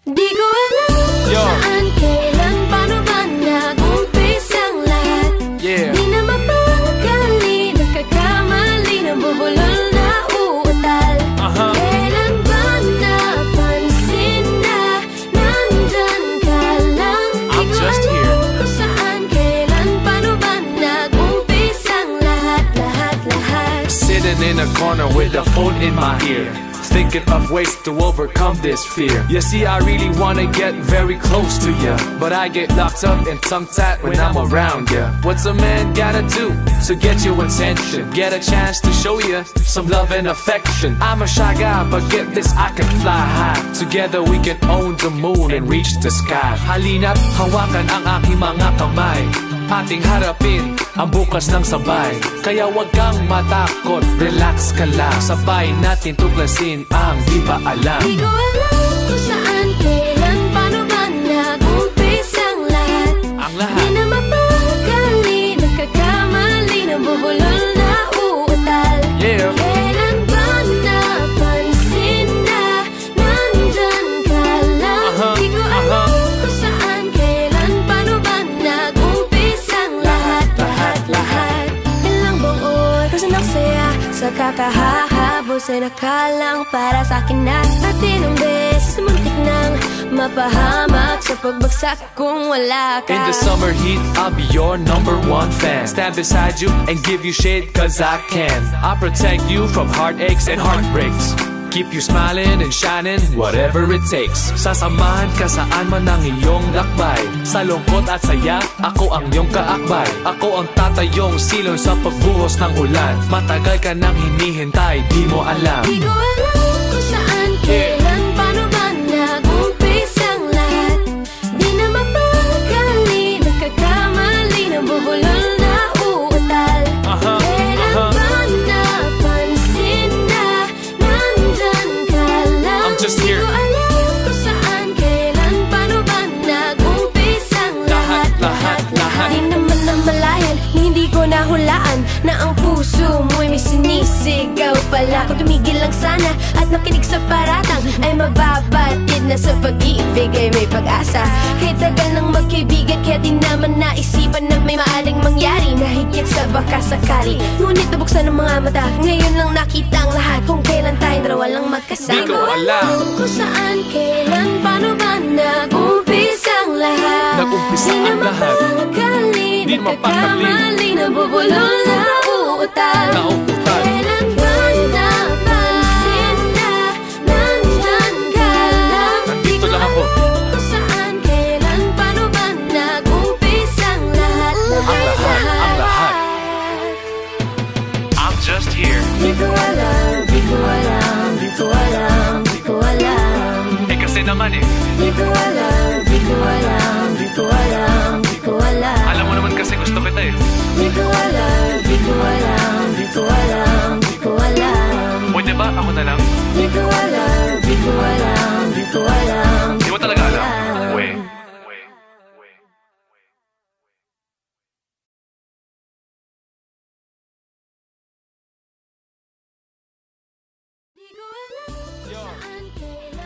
Di ko alam kung saan, kailan, paano ba nag-umpisang lahat. Di na mapakali, nagkakamali, nabubulol na uutal. Kailan ba napansin na nandyan ka lang? Di ko alam kung saan, kailan, paano ba nag-umpisang lahat. Sitting in a corner with a phone in my ear, thinking of ways to overcome this fear. You see, I really wanna get very close to you, but I get locked up and tongue-tied when I'm around you. What's a man gotta do to get your attention? Get a chance to show you some love and affection. I'm a shy guy, but get this, I can fly high. Together we can own the moon and reach the sky. Halina't hawakan ang aking mga kamay, ating harapin ang bukas ng sabay. Kaya wag kang matakot, relax ka lang, sabay natin tuklasin ang di ba alam. Di ko alam kung saan, kailan, paano ba nag-umpisang lahat. Di na mapakali, nagkakamali, nabubulol na uutal. Kailan ba napansin na nandyan ka lang? Di ko alam kung saan, kailan, paano ba nag-umpisang lahat. Ilang buong oras na nagsaya sa kakahahabos ay nakalang para sa akin na atin ang beses muntik nang mapahamak sa pagbagsak kung wala ka. In the summer heat, I'll be your #1 fan. Stand beside you and give you shade cause I can. I'll protect you from heartaches and heartbreaks, keep you smiling and shining, whatever it takes. Sasamahan ka saan man ang iyong lakbay, sa lungkot at saya, ako ang iyong kaakbay. Ako ang tatayong silong sa pagbuhos ng ulan. Matagal ka nang hinihintay, di mo alam. Di ko alam kung saan, kailan, paano ba nag-umpisang lahat. Di na mapakali, nagkakamali, nabubulol na uutal. Kailan ba napansin na nandyan ka lang? I'm just here. Di ko alam kung saan, kailan, paano ba nag-umpisang lahat. Di naman namalayan, hindi ko nahulaan na ang puso mo'y may sinisigaw pala. Kung tumigil lang sana at nakinig sa paratang, ay mababatid na sa pag-ibig ay may pag-asa. Kahit tagal nang magkaibigan, kaya di naman naisipan na may maaring mangyari na higit sa baka sakali. Ngunit nabuksan ng mga mata, ngayon lang nakita ang lahat, kung kailan tayong dalawa lang magkasama. Di ko alam kung saan, kailan, paano ba nag-umpisang lahat. Nag-umpisa Di na ang lahat, mapakali, di mapakali, nagkakamali, nabubulol na uutal. Kailan ba napansin na nandyan ka lang? Nandito lang ako. Kung saan, kailan, paano ba nag-umpisang lahat. Ang lahat. I'm just here. Di ko alam, di ko alam, di ko alam, di ko alam. Eh kasi naman eh, Di ko alam, di ko alam, di ko alam, di ko alam. alam mo naman kasi gusto kita eh. Di ko alam, di ko alam, di ko alam, di ko alam. Pwede ba ako na lang? Di ko alam, di ko alam, di ko alam. Di mo talaga alam? Weh. Di ko alam kung saan, kailan,